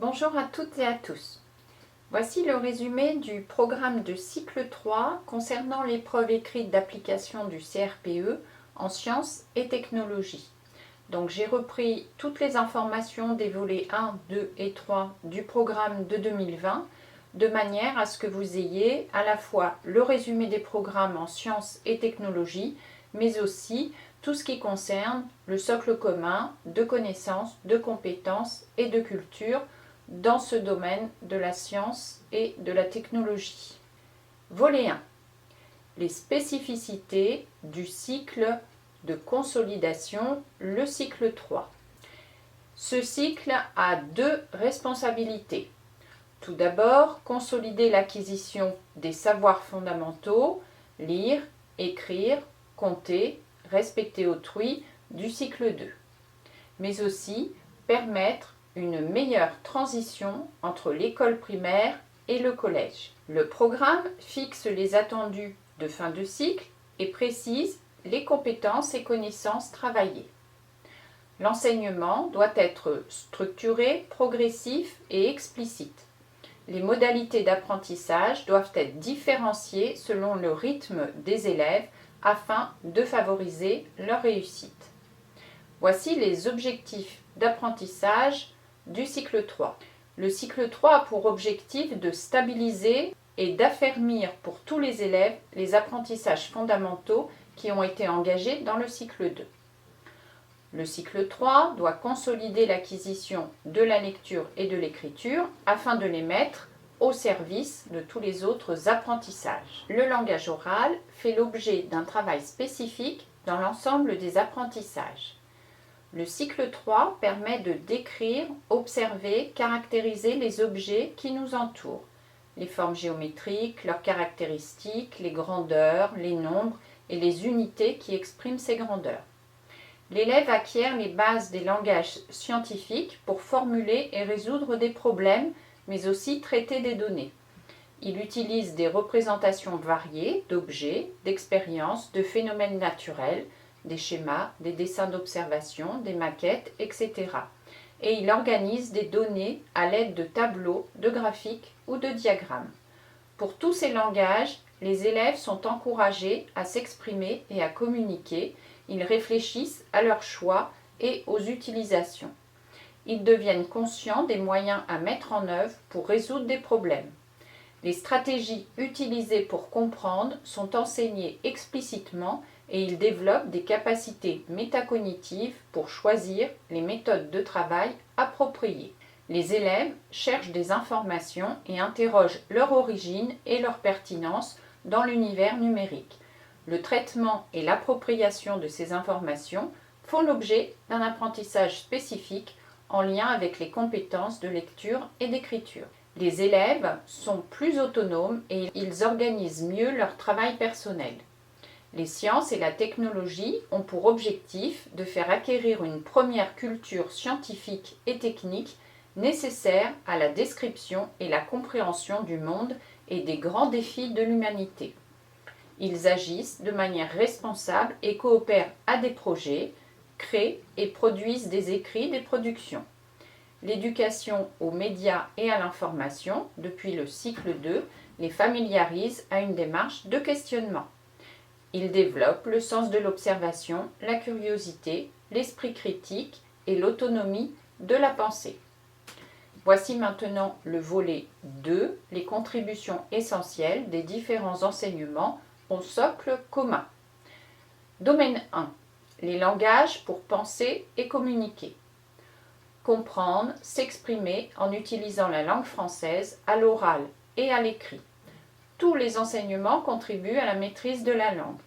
Bonjour à toutes et à tous. Voici le résumé du programme de cycle 3 concernant l'épreuve écrite d'application du CRPE en sciences et technologies. Donc j'ai repris toutes les informations des volets 1, 2 et 3 du programme de 2020 de manière à ce que vous ayez à la fois le résumé des programmes en sciences et technologies, mais aussi tout ce qui concerne le socle commun de connaissances, de compétences et de culture dans ce domaine de la science et de la technologie. Volet 1. Les spécificités du cycle de consolidation, le cycle 3. Ce cycle a deux responsabilités. Tout d'abord, consolider l'acquisition des savoirs fondamentaux, lire, écrire, compter, respecter autrui du cycle 2, mais aussi permettre une meilleure transition entre l'école primaire et le collège. Le programme fixe les attendus de fin de cycle et précise les compétences et connaissances travaillées. L'enseignement doit être structuré, progressif et explicite. Les modalités d'apprentissage doivent être différenciées selon le rythme des élèves afin de favoriser leur réussite. Voici les objectifs d'apprentissage du cycle 3. Le cycle 3 a pour objectif de stabiliser et d'affermir pour tous les élèves les apprentissages fondamentaux qui ont été engagés dans le cycle 2. Le cycle 3 doit consolider l'acquisition de la lecture et de l'écriture afin de les mettre au service de tous les autres apprentissages. Le langage oral fait l'objet d'un travail spécifique dans l'ensemble des apprentissages. Le cycle 3 permet de décrire, observer, caractériser les objets qui nous entourent, les formes géométriques, leurs caractéristiques, les grandeurs, les nombres et les unités qui expriment ces grandeurs. L'élève acquiert les bases des langages scientifiques pour formuler et résoudre des problèmes, mais aussi traiter des données. Il utilise des représentations variées d'objets, d'expériences, de phénomènes naturels, des schémas, des dessins d'observation, des maquettes, etc. Et il organise des données à l'aide de tableaux, de graphiques ou de diagrammes. Pour tous ces langages, les élèves sont encouragés à s'exprimer et à communiquer. Ils réfléchissent à leurs choix et aux utilisations. Ils deviennent conscients des moyens à mettre en œuvre pour résoudre des problèmes. Les stratégies utilisées pour comprendre sont enseignées explicitement et ils développent des capacités métacognitives pour choisir les méthodes de travail appropriées. Les élèves cherchent des informations et interrogent leur origine et leur pertinence dans l'univers numérique. Le traitement et l'appropriation de ces informations font l'objet d'un apprentissage spécifique en lien avec les compétences de lecture et d'écriture. Les élèves sont plus autonomes et ils organisent mieux leur travail personnel. Les sciences et la technologie ont pour objectif de faire acquérir une première culture scientifique et technique nécessaire à la description et la compréhension du monde et des grands défis de l'humanité. Ils agissent de manière responsable et coopèrent à des projets, créent et produisent des écrits, des productions. L'éducation aux médias et à l'information, depuis le cycle 2, les familiarise à une démarche de questionnement. Ils développent le sens de l'observation, la curiosité, l'esprit critique et l'autonomie de la pensée. Voici maintenant le volet 2, les contributions essentielles des différents enseignements au socle commun. Domaine 1, les langages pour penser et communiquer. Comprendre, s'exprimer en utilisant la langue française à l'oral et à l'écrit. Tous les enseignements contribuent à la maîtrise de la langue.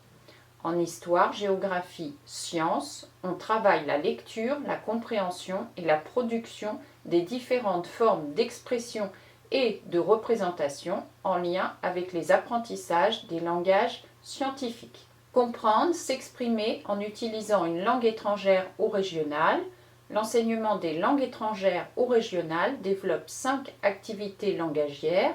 En histoire, géographie, sciences, on travaille la lecture, la compréhension et la production des différentes formes d'expression et de représentation en lien avec les apprentissages des langages scientifiques. Comprendre, s'exprimer en utilisant une langue étrangère ou régionale. L'enseignement des langues étrangères ou régionales développe 5 activités langagières: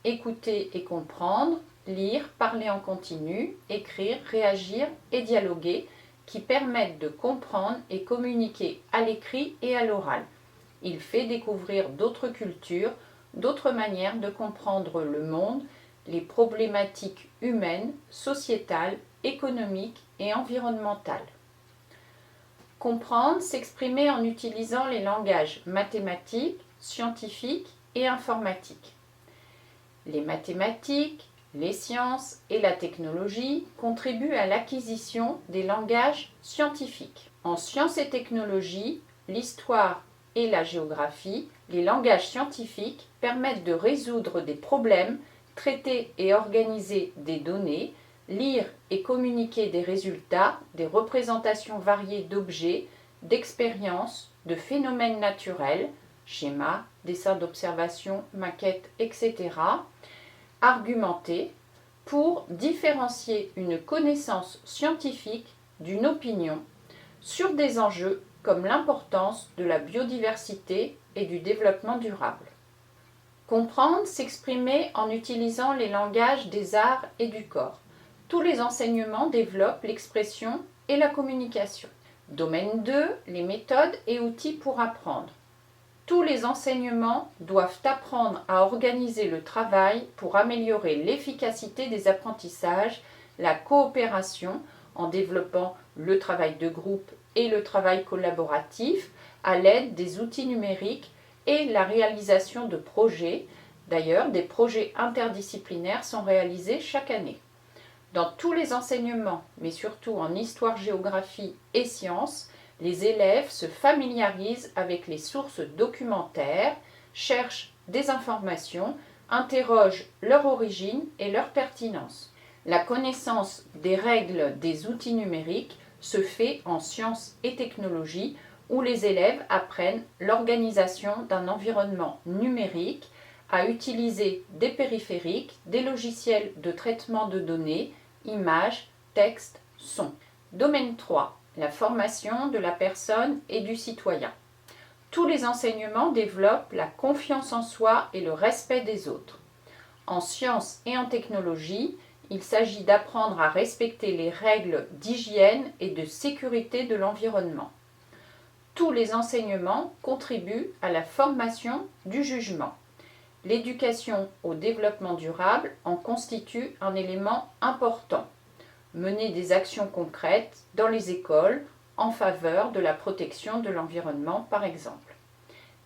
écouter et comprendre, lire, parler en continu, écrire, réagir et dialoguer, qui permettent de comprendre et communiquer à l'écrit et à l'oral. Il fait découvrir d'autres cultures, d'autres manières de comprendre le monde, les problématiques humaines, sociétales, économiques et environnementales. Comprendre, s'exprimer en utilisant les langages mathématiques, scientifiques et informatiques. Les mathématiques, les sciences et la technologie contribuent à l'acquisition des langages scientifiques. En sciences et technologies, l'histoire et la géographie, les langages scientifiques permettent de résoudre des problèmes, traiter et organiser des données, lire et communiquer des résultats, des représentations variées d'objets, d'expériences, de phénomènes naturels, schémas, dessins d'observation, maquettes, etc., argumenter pour différencier une connaissance scientifique d'une opinion sur des enjeux comme l'importance de la biodiversité et du développement durable. Comprendre, s'exprimer en utilisant les langages des arts et du corps. Tous les enseignements développent l'expression et la communication. Domaine 2, les méthodes et outils pour apprendre. Tous les enseignements doivent apprendre à organiser le travail pour améliorer l'efficacité des apprentissages, la coopération en développant le travail de groupe et le travail collaboratif à l'aide des outils numériques et la réalisation de projets. D'ailleurs, des projets interdisciplinaires sont réalisés chaque année. Dans tous les enseignements, mais surtout en histoire, géographie et sciences, les élèves se familiarisent avec les sources documentaires, cherchent des informations, interrogent leur origine et leur pertinence. La connaissance des règles des outils numériques se fait en sciences et technologies où les élèves apprennent l'organisation d'un environnement numérique, à utiliser des périphériques, des logiciels de traitement de données, images, textes, sons. Domaine 3. La formation de la personne et du citoyen. Tous les enseignements développent la confiance en soi et le respect des autres. En sciences et en technologie, il s'agit d'apprendre à respecter les règles d'hygiène et de sécurité de l'environnement. Tous les enseignements contribuent à la formation du jugement. L'éducation au développement durable en constitue un élément important. Mener des actions concrètes dans les écoles en faveur de la protection de l'environnement, par exemple.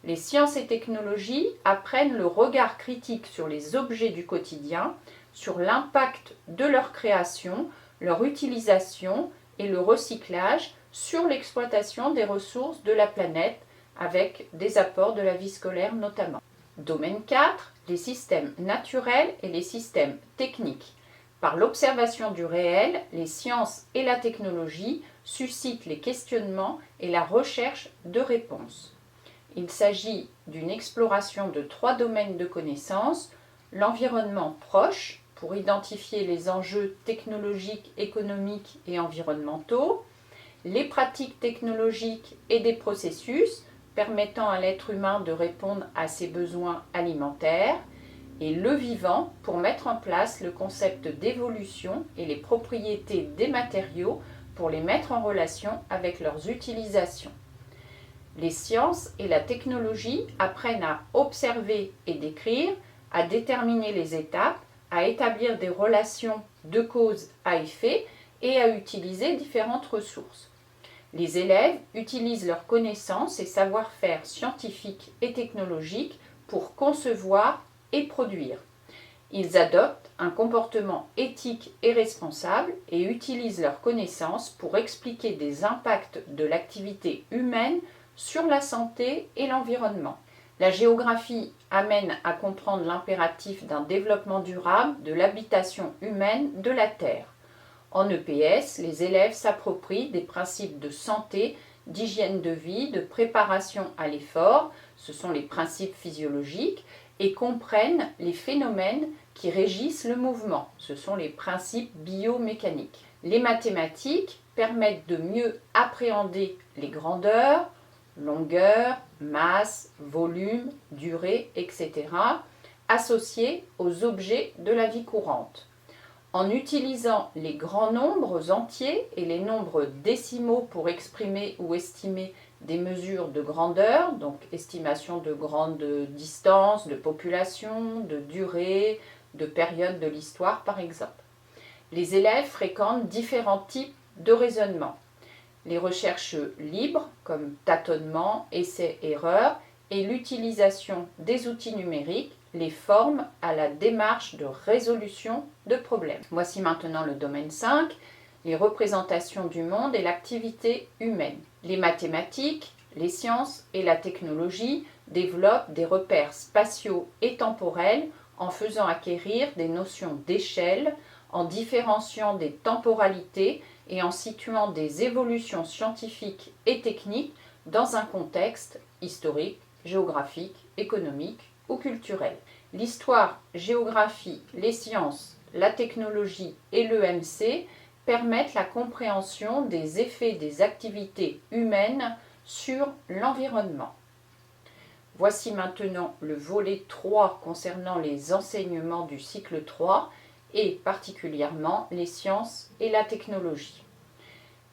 Les sciences et technologies apprennent le regard critique sur les objets du quotidien, sur l'impact de leur création, leur utilisation et le recyclage sur l'exploitation des ressources de la planète, avec des apports de la vie scolaire notamment. Domaine 4, les systèmes naturels et les systèmes techniques. Par l'observation du réel, les sciences et la technologie suscitent les questionnements et la recherche de réponses. Il s'agit d'une exploration de 3 domaines de connaissances: l'environnement proche, pour identifier les enjeux technologiques, économiques et environnementaux, les pratiques technologiques et des processus permettant à l'être humain de répondre à ses besoins alimentaires, et le vivant pour mettre en place le concept d'évolution et les propriétés des matériaux pour les mettre en relation avec leurs utilisations. Les sciences et la technologie apprennent à observer et décrire, à déterminer les étapes, à établir des relations de cause à effet et à utiliser différentes ressources. Les élèves utilisent leurs connaissances et savoir-faire scientifiques et technologiques pour concevoir et produire. Ils adoptent un comportement éthique et responsable et utilisent leurs connaissances pour expliquer des impacts de l'activité humaine sur la santé et l'environnement. La géographie amène à comprendre l'impératif d'un développement durable de l'habitation humaine de la Terre. En EPS, les élèves s'approprient des principes de santé, d'hygiène de vie, de préparation à l'effort, ce sont les principes physiologiques, et comprennent les phénomènes qui régissent le mouvement, ce sont les principes biomécaniques. Les mathématiques permettent de mieux appréhender les grandeurs, longueur, masse, volume, durée, etc., associés aux objets de la vie courante. En utilisant les grands nombres entiers et les nombres décimaux pour exprimer ou estimer des mesures de grandeur, donc estimation de grande distance, de population, de durée, de période de l'histoire par exemple. Les élèves fréquentent différents types de raisonnement. Les recherches libres, comme tâtonnement, essai-erreur, et l'utilisation des outils numériques les forment à la démarche de résolution de problèmes. Voici maintenant le domaine 5, les représentations du monde et l'activité humaine. Les mathématiques, les sciences et la technologie développent des repères spatiaux et temporels en faisant acquérir des notions d'échelle, en différenciant des temporalités et en situant des évolutions scientifiques et techniques dans un contexte historique, géographique, économique ou culturel. L'histoire, géographie, les sciences, la technologie et l'EMC permettent la compréhension des effets des activités humaines sur l'environnement. Voici maintenant le volet 3 concernant les enseignements du cycle 3 et particulièrement les sciences et la technologie.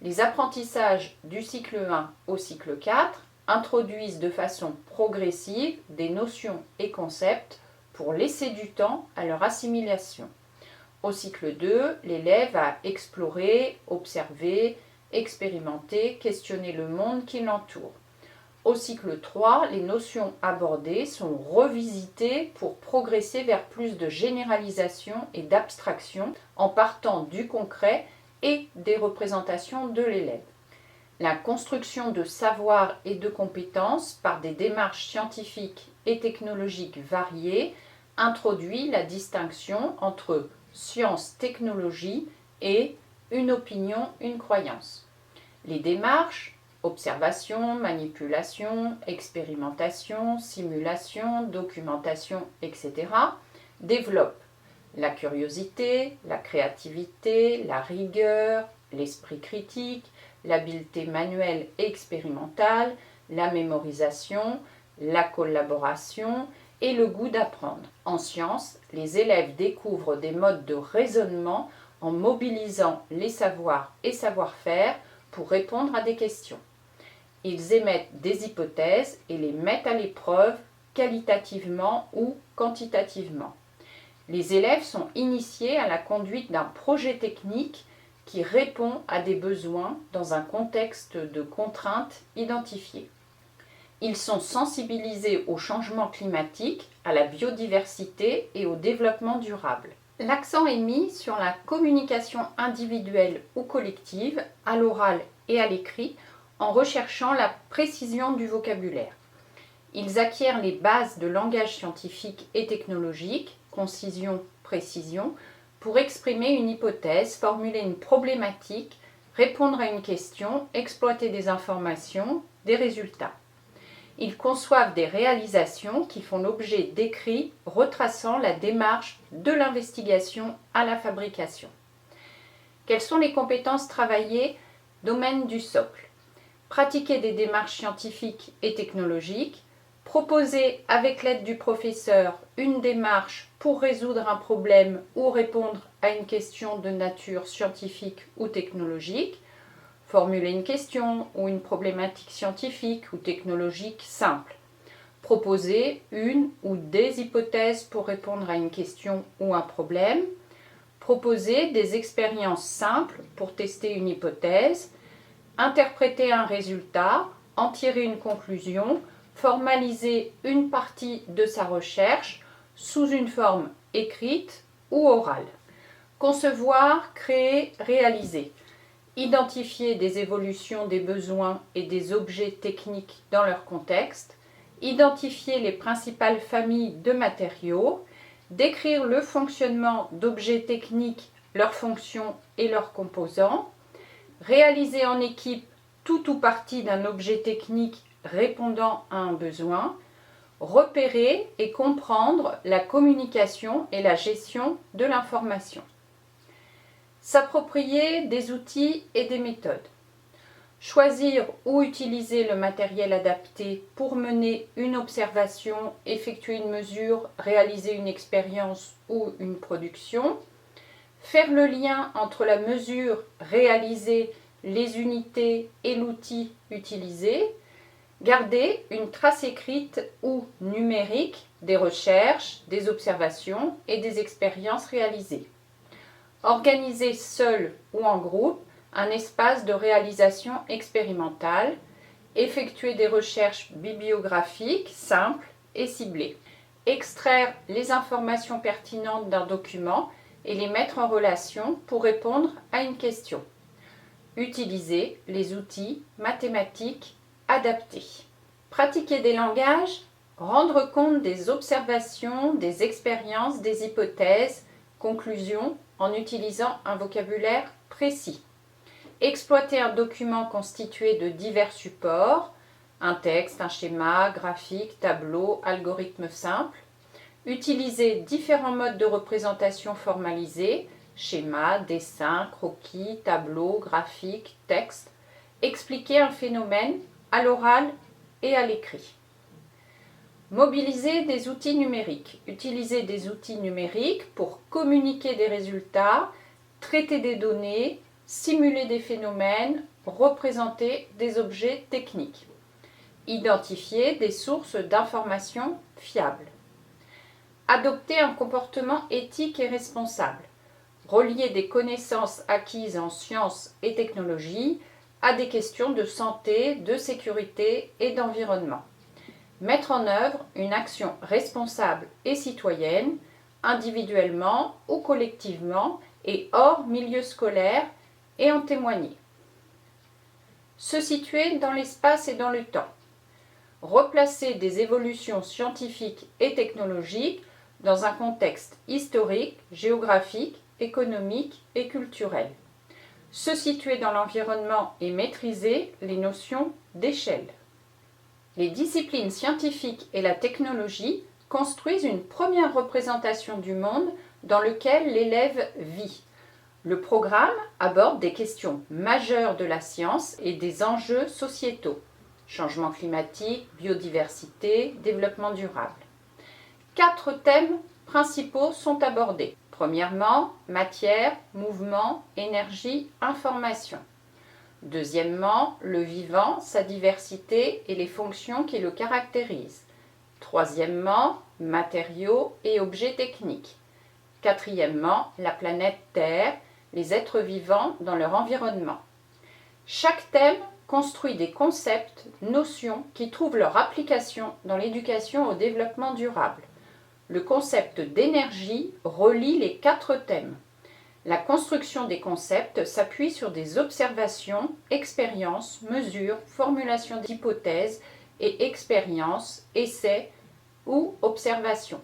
Les apprentissages du cycle 1 au cycle 4 introduisent de façon progressive des notions et concepts pour laisser du temps à leur assimilation. Au cycle 2, l'élève va explorer, observer, expérimenter, questionner le monde qui l'entoure. Au cycle 3, les notions abordées sont revisitées pour progresser vers plus de généralisation et d'abstraction en partant du concret et des représentations de l'élève. La construction de savoirs et de compétences par des démarches scientifiques et technologiques variées introduit la distinction entre science-technologie et une opinion, une croyance. Les démarches, observation, manipulation, expérimentation, simulation, documentation, etc., développent la curiosité, la créativité, la rigueur, l'esprit critique, l'habileté manuelle et expérimentale, la mémorisation, la collaboration et le goût d'apprendre. En sciences, les élèves découvrent des modes de raisonnement en mobilisant les savoirs et savoir-faire pour répondre à des questions. Ils émettent des hypothèses et les mettent à l'épreuve qualitativement ou quantitativement. Les élèves sont initiés à la conduite d'un projet technique qui répond à des besoins dans un contexte de contraintes identifiées. Ils sont sensibilisés au changement climatique, à la biodiversité et au développement durable. L'accent est mis sur la communication individuelle ou collective, à l'oral et à l'écrit, en recherchant la précision du vocabulaire. Ils acquièrent les bases de langage scientifique et technologique, concision, précision, pour exprimer une hypothèse, formuler une problématique, répondre à une question, exploiter des informations, des résultats. Ils conçoivent des réalisations qui font l'objet d'écrits retraçant la démarche de l'investigation à la fabrication. Quelles sont les compétences travaillées? Domaine du socle. Pratiquer des démarches scientifiques et technologiques, proposer avec l'aide du professeur une démarche pour résoudre un problème ou répondre à une question de nature scientifique ou technologique, formuler une question ou une problématique scientifique ou technologique simple, proposer une ou des hypothèses pour répondre à une question ou un problème, proposer des expériences simples pour tester une hypothèse, interpréter un résultat, en tirer une conclusion, formaliser une partie de sa recherche sous une forme écrite ou orale. Concevoir, créer, réaliser. Identifier des évolutions des besoins et des objets techniques dans leur contexte. Identifier les principales familles de matériaux. Décrire le fonctionnement d'objets techniques, leurs fonctions et leurs composants. Réaliser en équipe tout ou partie d'un objet technique répondant à un besoin, repérer et comprendre la communication et la gestion de l'information. S'approprier des outils et des méthodes. Choisir ou utiliser le matériel adapté pour mener une observation, effectuer une mesure, réaliser une expérience ou une production. Faire le lien entre la mesure réalisée, les unités et l'outil utilisé, Garder une trace écrite ou numérique des recherches, des observations et des expériences réalisées. Organiser seul ou en groupe un espace de réalisation expérimentale. Effectuer des recherches bibliographiques simples et ciblées. Extraire les informations pertinentes d'un document et les mettre en relation pour répondre à une question. Utiliser les outils mathématiques adaptés. Pratiquer des langages, rendre compte des observations, des expériences, des hypothèses, conclusions en utilisant un vocabulaire précis. Exploiter un document constitué de divers supports, un texte, un schéma, graphique, tableau, algorithme simple. Utiliser différents modes de représentation formalisés, schéma, dessin, croquis, tableau, graphique, texte. Expliquer un phénomène à l'oral et à l'écrit. Mobiliser des outils numériques. Utiliser des outils numériques pour communiquer des résultats, traiter des données, simuler des phénomènes, représenter des objets techniques. Identifier des sources d'informations fiables. Adopter un comportement éthique et responsable. Relier des connaissances acquises en sciences et technologies à des questions de santé, de sécurité et d'environnement. Mettre en œuvre une action responsable et citoyenne, individuellement ou collectivement et hors milieu scolaire, et en témoigner. Se situer dans l'espace et dans le temps. Replacer des évolutions scientifiques et technologiques dans un contexte historique, géographique, économique et culturel. Se situer dans l'environnement et maîtriser les notions d'échelle. Les disciplines scientifiques et la technologie construisent une première représentation du monde dans lequel l'élève vit. Le programme aborde des questions majeures de la science et des enjeux sociétaux. Changement climatique, biodiversité, développement durable. 4 thèmes principaux sont abordés. Premièrement, matière, mouvement, énergie, information. Deuxièmement, le vivant, sa diversité et les fonctions qui le caractérisent. Troisièmement, matériaux et objets techniques. Quatrièmement, la planète Terre, les êtres vivants dans leur environnement. Chaque thème construit des concepts, notions qui trouvent leur application dans l'éducation au développement durable. Le concept d'énergie relie les 4 thèmes. La construction des concepts s'appuie sur des observations, expériences, mesures, formulations d'hypothèses et expériences, essais ou observations.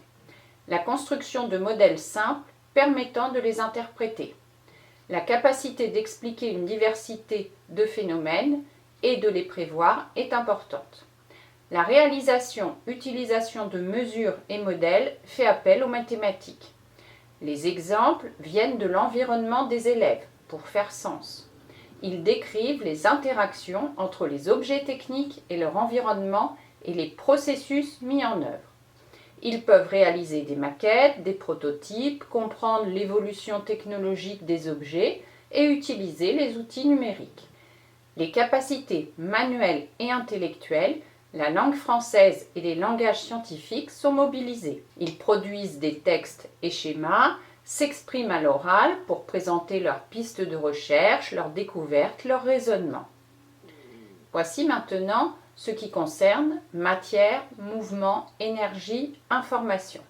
La construction de modèles simples permettant de les interpréter. La capacité d'expliquer une diversité de phénomènes et de les prévoir est importante. La réalisation, utilisation de mesures et modèles fait appel aux mathématiques. Les exemples viennent de l'environnement des élèves, pour faire sens. Ils décrivent les interactions entre les objets techniques et leur environnement et les processus mis en œuvre. Ils peuvent réaliser des maquettes, des prototypes, comprendre l'évolution technologique des objets et utiliser les outils numériques. Les capacités manuelles et intellectuelles, la langue française et les langages scientifiques sont mobilisés. Ils produisent des textes et schémas, s'expriment à l'oral pour présenter leurs pistes de recherche, leurs découvertes, leurs raisonnements. Voici maintenant ce qui concerne matière, mouvement, énergie, information.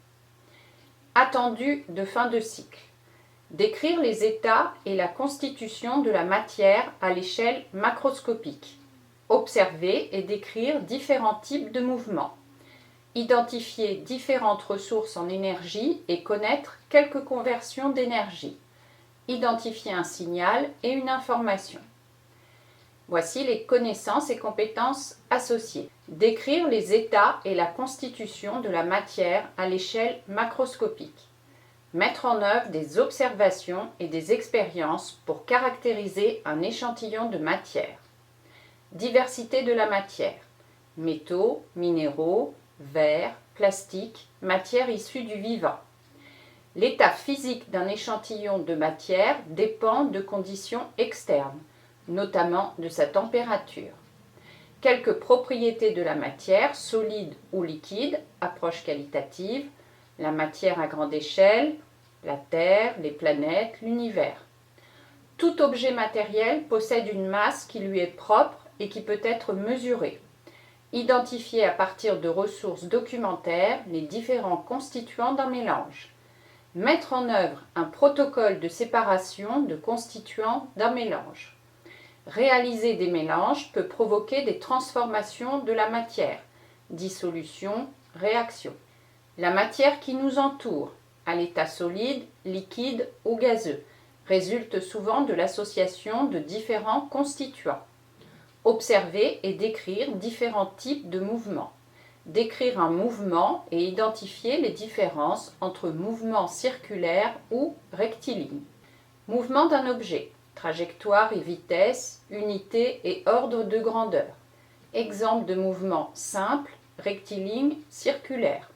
Attendu de fin de cycle. Décrire les états et la constitution de la matière à l'échelle macroscopique. Observer et décrire différents types de mouvements. Identifier différentes ressources en énergie et connaître quelques conversions d'énergie. Identifier un signal et une information. Voici les connaissances et compétences associées. Décrire les états et la constitution de la matière à l'échelle macroscopique. Mettre en œuvre des observations et des expériences pour caractériser un échantillon de matière. Diversité de la matière. Métaux, minéraux, verre, plastique, matière issue du vivant. L'état physique d'un échantillon de matière dépend de conditions externes, notamment de sa température. Quelques propriétés de la matière, solide ou liquide, approche qualitative, la matière à grande échelle, la Terre, les planètes, l'univers. Tout objet matériel possède une masse qui lui est propre et qui peut être mesurée. Identifier à partir de ressources documentaires les différents constituants d'un mélange. Mettre en œuvre un protocole de séparation de constituants d'un mélange. Réaliser des mélanges peut provoquer des transformations de la matière, dissolution, réaction. La matière qui nous entoure, à l'état solide, liquide ou gazeux, résulte souvent de l'association de différents constituants. Observer et décrire différents types de mouvements. Décrire un mouvement et identifier les différences entre mouvements circulaires ou rectilignes. Mouvement d'un objet, trajectoire et vitesse, unité et ordre de grandeur. Exemple de mouvement simple, rectiligne, circulaire.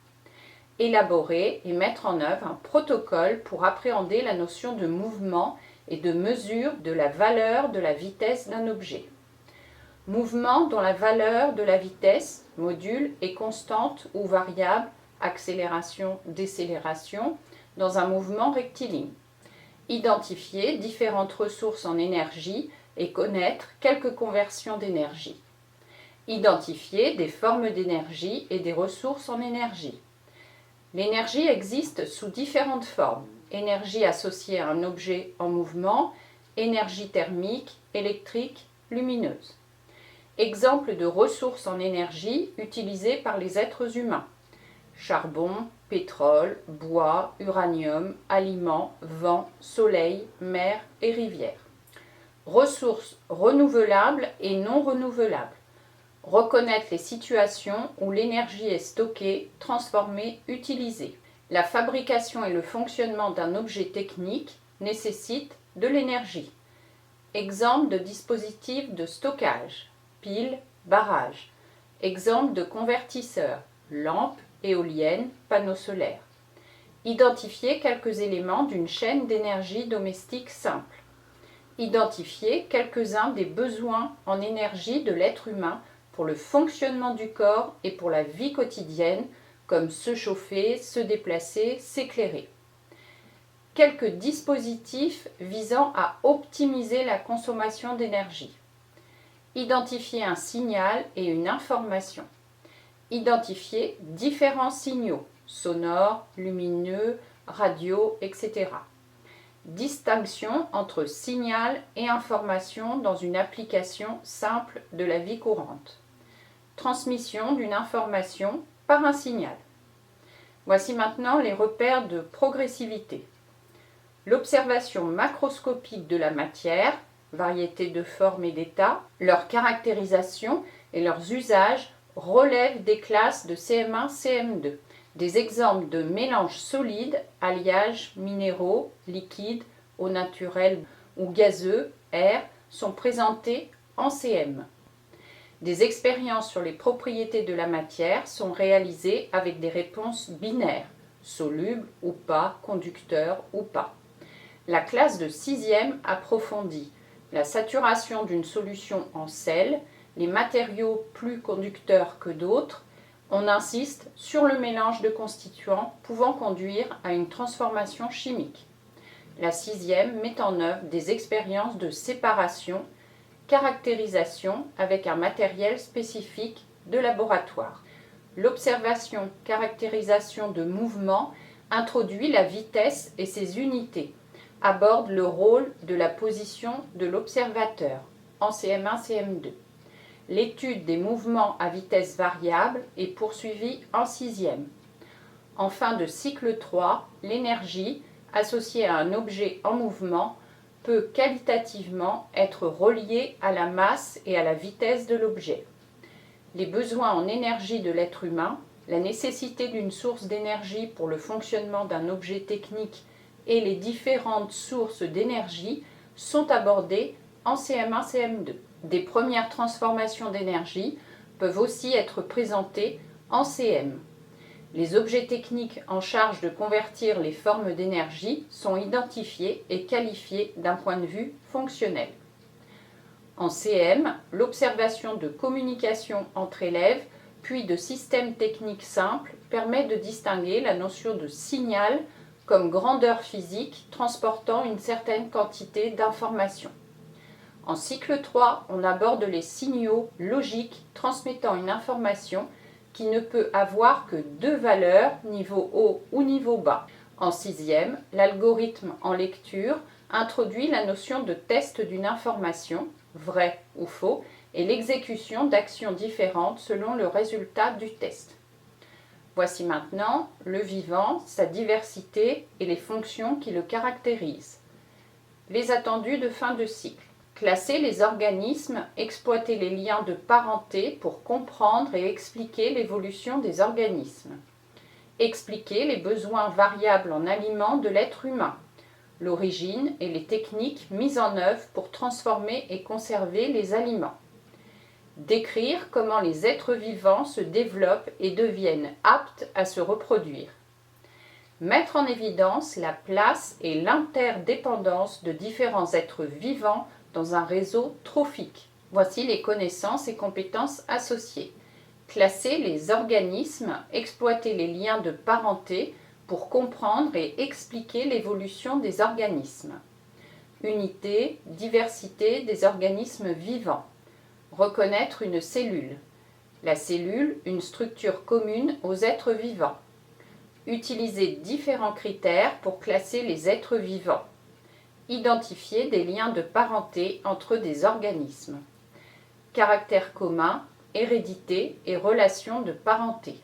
Élaborer et mettre en œuvre un protocole pour appréhender la notion de mouvement et de mesure de la valeur de la vitesse d'un objet. Mouvement dont la valeur de la vitesse, module, est constante ou variable, accélération, décélération, dans un mouvement rectiligne. Identifier différentes ressources en énergie et connaître quelques conversions d'énergie. Identifier des formes d'énergie et des ressources en énergie. L'énergie existe sous différentes formes. Énergie associée à un objet en mouvement, énergie thermique, électrique, lumineuse. Exemple de ressources en énergie utilisées par les êtres humains. Charbon, pétrole, bois, uranium, aliments, vent, soleil, mer et rivière. Ressources renouvelables et non renouvelables. Reconnaître les situations où l'énergie est stockée, transformée, utilisée. La fabrication et le fonctionnement d'un objet technique nécessitent de l'énergie. Exemple de dispositifs de stockage. Piles, barrages. Exemple de convertisseurs, lampes, éoliennes, panneaux solaires. Identifier quelques éléments d'une chaîne d'énergie domestique simple. Identifier quelques-uns des besoins en énergie de l'être humain pour le fonctionnement du corps et pour la vie quotidienne, comme se chauffer, se déplacer, s'éclairer. Quelques dispositifs visant à optimiser la consommation d'énergie. Identifier un signal et une information. Identifier différents signaux, sonores, lumineux, radio, etc. Distinction entre signal et information dans une application simple de la vie courante. Transmission d'une information par un signal. Voici maintenant les repères de progressivité. L'observation macroscopique de la matière, variété de formes et d'états, leur caractérisation et leurs usages relèvent des classes de CM1, CM2. Des exemples de mélanges solides, alliages, minéraux, liquides, eau naturelle ou gazeux, air, sont présentés en CM. Des expériences sur les propriétés de la matière sont réalisées avec des réponses binaires, solubles ou pas, conducteurs ou pas. La classe de 6e approfondit la saturation d'une solution en sel, les matériaux plus conducteurs que d'autres. On insiste sur le mélange de constituants pouvant conduire à une transformation chimique. La 6e met en œuvre des expériences de séparation, caractérisation avec un matériel spécifique de laboratoire. L'observation caractérisation de mouvement introduit la vitesse et ses unités, aborde le rôle de la position de l'observateur en CM1, CM2. L'étude des mouvements à vitesse variable est poursuivie en 6e. En fin de cycle 3, l'énergie, associée à un objet en mouvement, peut qualitativement être reliée à la masse et à la vitesse de l'objet. Les besoins en énergie de l'être humain, la nécessité d'une source d'énergie pour le fonctionnement d'un objet technique et les différentes sources d'énergie sont abordés en CM1, CM2. Des premières transformations d'énergie peuvent aussi être présentées en CM. Les objets techniques en charge de convertir les formes d'énergie sont identifiés et qualifiés d'un point de vue fonctionnel. En CM, l'observation de communication entre élèves, puis de systèmes techniques simples, permet de distinguer la notion de signal comme grandeur physique transportant une certaine quantité d'informations. En cycle 3, on aborde les signaux logiques transmettant une information qui ne peut avoir que deux valeurs, niveau haut ou niveau bas. En sixième, l'algorithme en lecture introduit la notion de test d'une information, vrai ou faux, et l'exécution d'actions différentes selon le résultat du test. Voici maintenant le vivant, sa diversité et les fonctions qui le caractérisent. Les attendus de fin de cycle. Classer les organismes, exploiter les liens de parenté pour comprendre et expliquer l'évolution des organismes. Expliquer les besoins variables en aliments de l'être humain, l'origine et les techniques mises en œuvre pour transformer et conserver les aliments. Décrire comment les êtres vivants se développent et deviennent aptes à se reproduire. Mettre en évidence la place et l'interdépendance de différents êtres vivants dans un réseau trophique. Voici les connaissances et compétences associées. Classer les organismes, exploiter les liens de parenté pour comprendre et expliquer l'évolution des organismes. Unité, diversité des organismes vivants. Reconnaître une cellule. La cellule, une structure commune aux êtres vivants. Utiliser différents critères pour classer les êtres vivants. Identifier des liens de parenté entre des organismes. Caractères communs, hérédité et relations de parenté.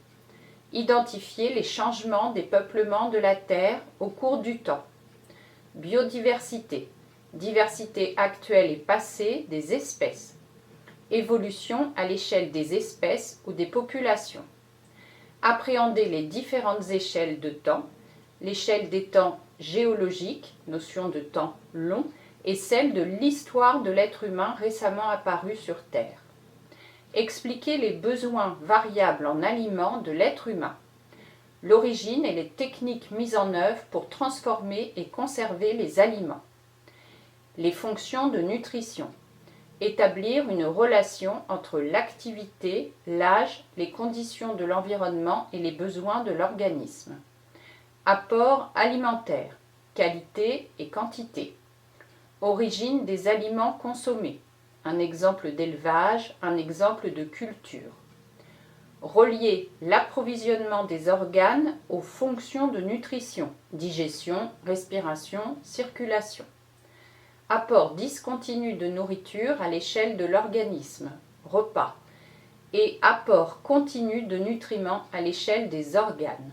Identifier les changements des peuplements de la Terre au cours du temps. Biodiversité, diversité actuelle et passée des espèces. Évolution à l'échelle des espèces ou des populations. Appréhender les différentes échelles de temps, l'échelle des temps géologiques, notion de temps long, et celle de l'histoire de l'être humain récemment apparu sur Terre. Expliquer les besoins variables en aliments de l'être humain. L'origine et les techniques mises en œuvre pour transformer et conserver les aliments. Les fonctions de nutrition. Établir une relation entre l'activité, l'âge, les conditions de l'environnement et les besoins de l'organisme. Apport alimentaire, qualité et quantité. Origine des aliments consommés. Un exemple d'élevage, un exemple de culture. Relier l'approvisionnement des organes aux fonctions de nutrition, digestion, respiration, circulation. Apport discontinu de nourriture à l'échelle de l'organisme, repas. Et apport continu de nutriments à l'échelle des organes.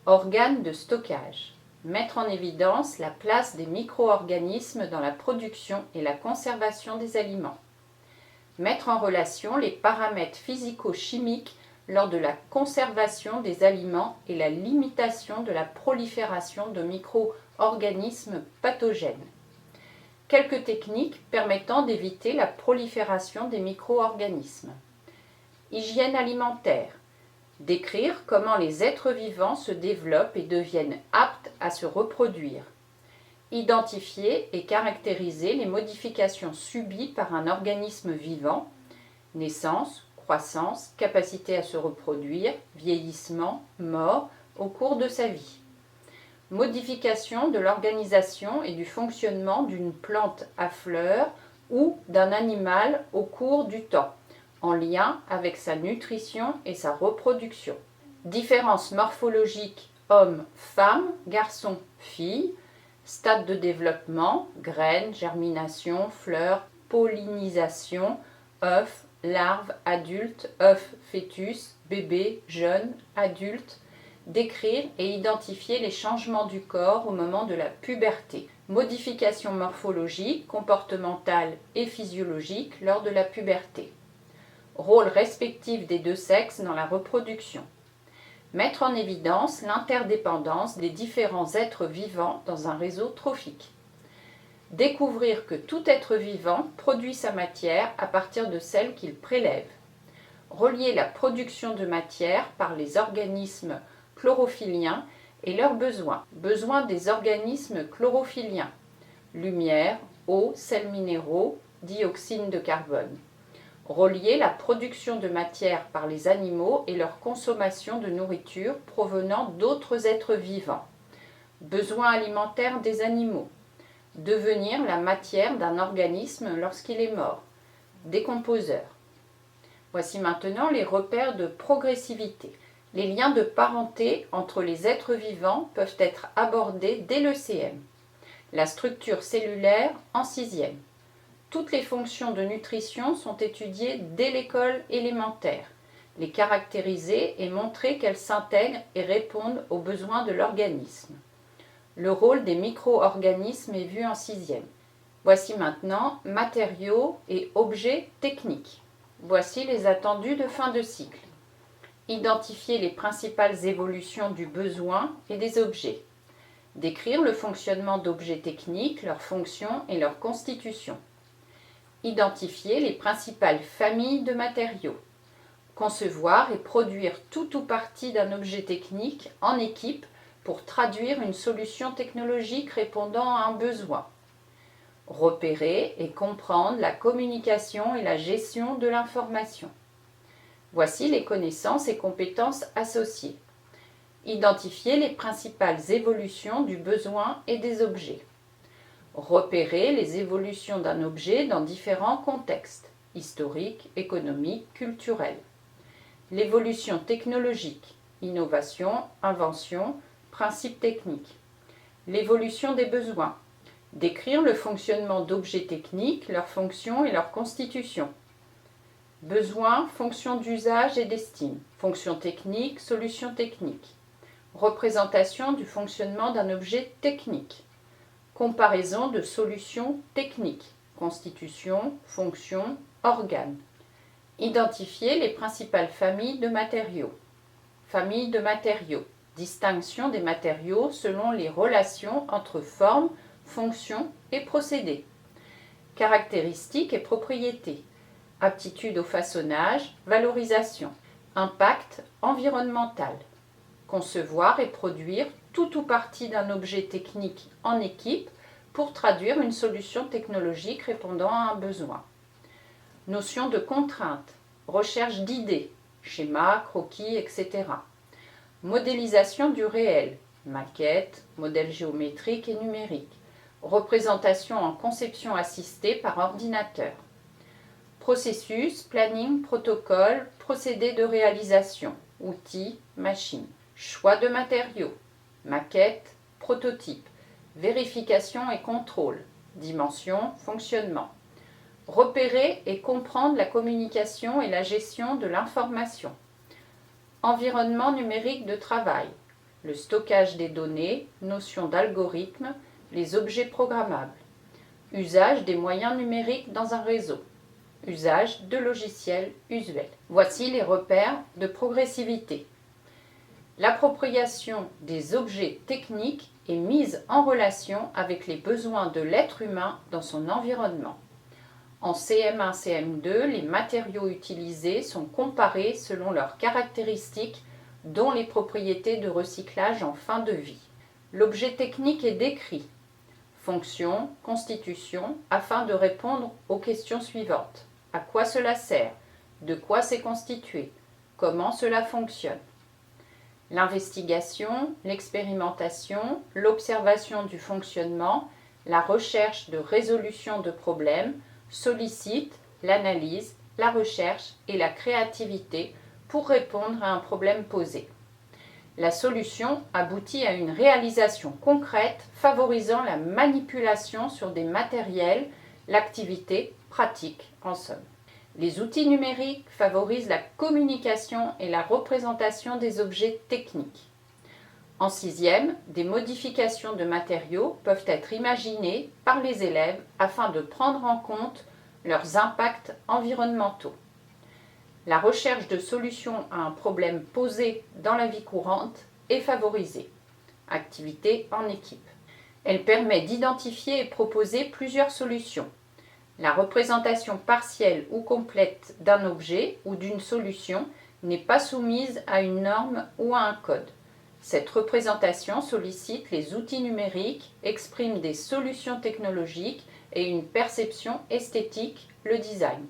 Organes de stockage. Mettre en évidence la place des micro-organismes dans la production et la conservation des aliments. Mettre en relation les paramètres physico-chimiques lors de la conservation des aliments et la limitation de la prolifération de micro-organismes pathogènes. Quelques techniques permettant d'éviter la prolifération des micro-organismes. Hygiène alimentaire. Décrire comment les êtres vivants se développent et deviennent aptes à se reproduire. Identifier et caractériser les modifications subies par un organisme vivant, naissance, croissance, capacité à se reproduire, vieillissement, mort, au cours de sa vie. Modification de l'organisation et du fonctionnement d'une plante à fleurs ou d'un animal au cours du temps, en lien avec sa nutrition et sa reproduction. Différences morphologiques homme-femme, garçon-fille, stade de développement, graines, germination, fleurs, pollinisation, œuf, larve, adulte, œuf, fœtus, bébé, jeune, adulte. Décrire et identifier les changements du corps au moment de la puberté. Modifications morphologiques, comportementales et physiologiques lors de la puberté. Rôle respectif des deux sexes dans la reproduction. Mettre en évidence l'interdépendance des différents êtres vivants dans un réseau trophique. Découvrir que tout être vivant produit sa matière à partir de celle qu'il prélève. Relier la production de matière par les organismes chlorophylliens et leurs besoins. Besoins des organismes chlorophylliens. Lumière, eau, sels minéraux, dioxyde de carbone. Relier la production de matière par les animaux et leur consommation de nourriture provenant d'autres êtres vivants. Besoins alimentaires des animaux. Devenir la matière d'un organisme lorsqu'il est mort. Décomposeur. Voici maintenant les repères de progressivité. Les liens de parenté entre les êtres vivants peuvent être abordés dès le CM. La structure cellulaire en 6e. Toutes les fonctions de nutrition sont étudiées dès l'école élémentaire. Les caractériser et montrer qu'elles s'intègrent et répondent aux besoins de l'organisme. Le rôle des micro-organismes est vu en 6e. Voici maintenant matériaux et objets techniques. Voici les attendus de fin de cycle. Identifier les principales évolutions du besoin et des objets. Décrire le fonctionnement d'objets techniques, leurs fonctions et leur constitution. Identifier les principales familles de matériaux. Concevoir et produire tout ou partie d'un objet technique en équipe pour traduire une solution technologique répondant à un besoin. Repérer et comprendre la communication et la gestion de l'information. Voici les connaissances et compétences associées. Identifier les principales évolutions du besoin et des objets. Repérer les évolutions d'un objet dans différents contextes, historiques, économiques, culturels. L'évolution technologique, innovation, invention, principes techniques. L'évolution des besoins. Décrire le fonctionnement d'objets techniques, leurs fonctions et leur constitution. Besoins, fonctions d'usage et d'estime. Fonctions techniques, solutions techniques. Représentation du fonctionnement d'un objet technique. Comparaison de solutions techniques. Constitution, fonction, organes. Identifier les principales familles de matériaux. Famille de matériaux. Distinction des matériaux selon les relations entre forme, fonction et procédé. Caractéristiques et propriétés. Aptitude au façonnage, valorisation. Impact environnemental. Concevoir et produire tout ou partie d'un objet technique en équipe pour traduire une solution technologique répondant à un besoin. Notion de contrainte. Recherche d'idées, schémas, croquis, etc. Modélisation du réel, maquette, modèle géométrique et numérique. Représentation en conception assistée par ordinateur. Processus, planning, protocole, procédé de réalisation, outils, machines. Choix de matériaux, maquette, prototype. Vérification et contrôle, dimension, fonctionnement. Repérer et comprendre la communication et la gestion de l'information. Environnement numérique de travail, le stockage des données, notion d'algorithme, les objets programmables. Usage des moyens numériques dans un réseau. Usage de logiciels usuels. Voici les repères de progressivité. L'appropriation des objets techniques est mise en relation avec les besoins de l'être humain dans son environnement. En CM1, CM2, les matériaux utilisés sont comparés selon leurs caractéristiques, dont les propriétés de recyclage en fin de vie. L'objet technique est décrit. Fonction, constitution, afin de répondre aux questions suivantes. À quoi cela sert? De quoi c'est constitué? Comment cela fonctionne? L'investigation, l'expérimentation, l'observation du fonctionnement, la recherche de résolution de problèmes sollicite l'analyse, la recherche et la créativité pour répondre à un problème posé. La solution aboutit à une réalisation concrète favorisant la manipulation sur des matériels, l'activité pratique en somme. Les outils numériques favorisent la communication et la représentation des objets techniques. En 6e, des modifications de matériaux peuvent être imaginées par les élèves afin de prendre en compte leurs impacts environnementaux. La recherche de solutions à un problème posé dans la vie courante est favorisée. Activité en équipe. Elle permet d'identifier et proposer plusieurs solutions. La représentation partielle ou complète d'un objet ou d'une solution n'est pas soumise à une norme ou à un code. Cette représentation sollicite les outils numériques, exprime des solutions technologiques, et une perception esthétique, le design.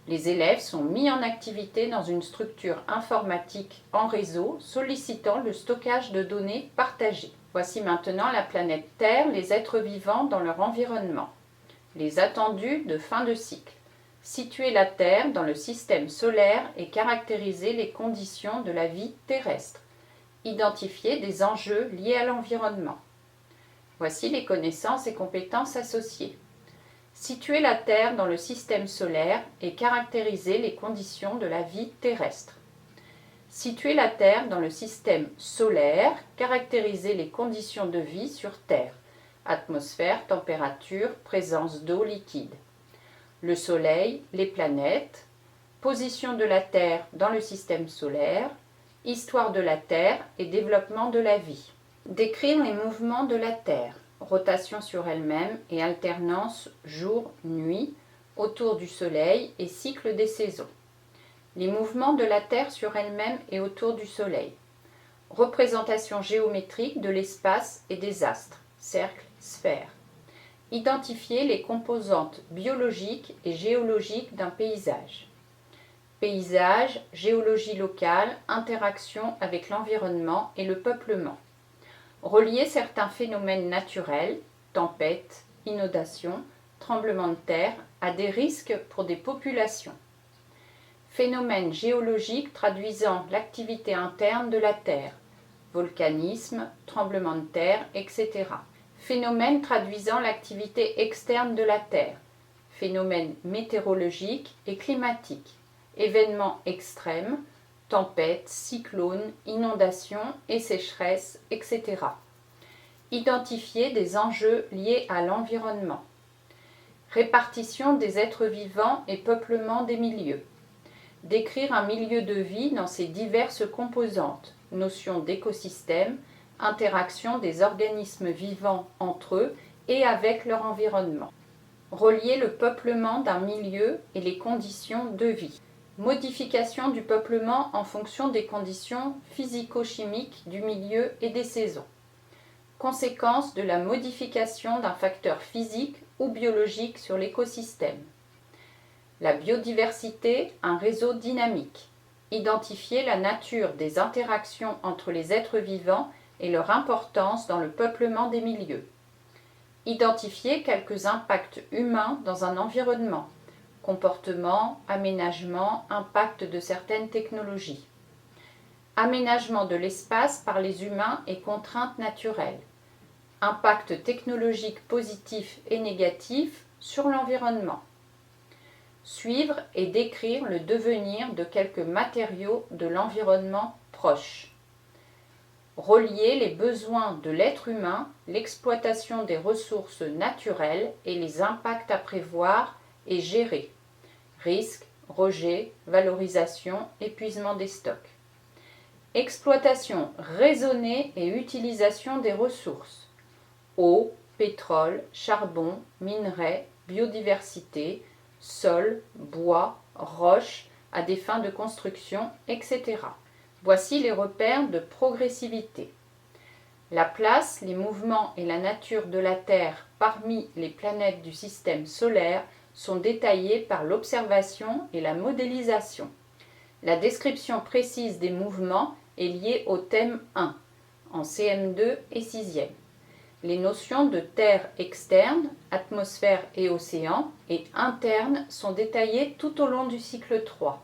Les élèves sont mis en activité dans une structure informatique en réseau sollicitant le stockage de données partagées. Voici maintenant la planète Terre, les êtres vivants dans leur environnement. Les attendus de fin de cycle. Situer la Terre dans le système solaire et caractériser les conditions de la vie terrestre. Identifier des enjeux liés à l'environnement. Voici les connaissances et compétences associées. Situer la Terre dans le système solaire et caractériser les conditions de la vie terrestre. Situer la Terre dans le système solaire, caractériser les conditions de vie sur Terre. Atmosphère, température, présence d'eau liquide. Le Soleil, les planètes, position de la Terre dans le système solaire, histoire de la Terre et développement de la vie. Décrire les mouvements de la Terre, rotation sur elle-même et alternance jour-nuit autour du Soleil et cycle des saisons. Les mouvements de la Terre sur elle-même et autour du Soleil. Représentation géométrique de l'espace et des astres, cercles, sphères. Identifier les composantes biologiques et géologiques d'un paysage. Paysage, géologie locale, interaction avec l'environnement et le peuplement. Relier certains phénomènes naturels, tempêtes, inondations, tremblements de terre, à des risques pour des populations. Phénomènes géologiques traduisant l'activité interne de la Terre, volcanisme, tremblements de terre, etc. Phénomènes traduisant l'activité externe de la Terre, phénomènes météorologiques et climatiques, événements extrêmes, tempêtes, cyclones, inondations et sécheresses, etc. Identifier des enjeux liés à l'environnement. Répartition des êtres vivants et peuplement des milieux. Décrire un milieu de vie dans ses diverses composantes, notion d'écosystème, interaction des organismes vivants entre eux et avec leur environnement. Relier le peuplement d'un milieu et les conditions de vie. Modification du peuplement en fonction des conditions physico-chimiques du milieu et des saisons. Conséquence de la modification d'un facteur physique ou biologique sur l'écosystème. La biodiversité, un réseau dynamique. Identifier la nature des interactions entre les êtres vivants et leur importance dans le peuplement des milieux. Identifier quelques impacts humains dans un environnement. Comportement, aménagement, impact de certaines technologies. Aménagement de l'espace par les humains et contraintes naturelles. Impact technologique positif et négatif sur l'environnement. Suivre et décrire le devenir de quelques matériaux de l'environnement proche. Relier les besoins de l'être humain, l'exploitation des ressources naturelles et les impacts à prévoir et gérer. Risques, rejets, valorisation, épuisement des stocks. Exploitation raisonnée et utilisation des ressources. Eau, pétrole, charbon, minerais, biodiversité, sol, bois, roches à des fins de construction, etc. Voici les repères de progressivité. La place, les mouvements et la nature de la Terre parmi les planètes du système solaire sont détaillés par l'observation et la modélisation. La description précise des mouvements est liée au thème 1, en CM2 et 6e. Les notions de Terre externe, atmosphère et océan, et interne sont détaillées tout au long du cycle 3.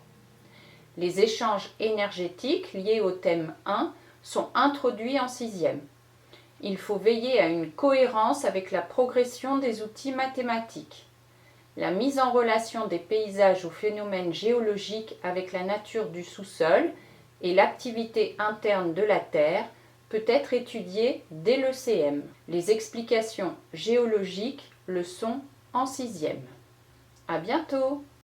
Les échanges énergétiques liés au thème 1 sont introduits en 6e. Il faut veiller à une cohérence avec la progression des outils mathématiques. La mise en relation des paysages ou phénomènes géologiques avec la nature du sous-sol et l'activité interne de la Terre peut être étudiée dès le CM. Les explications géologiques le sont en 6e. À bientôt!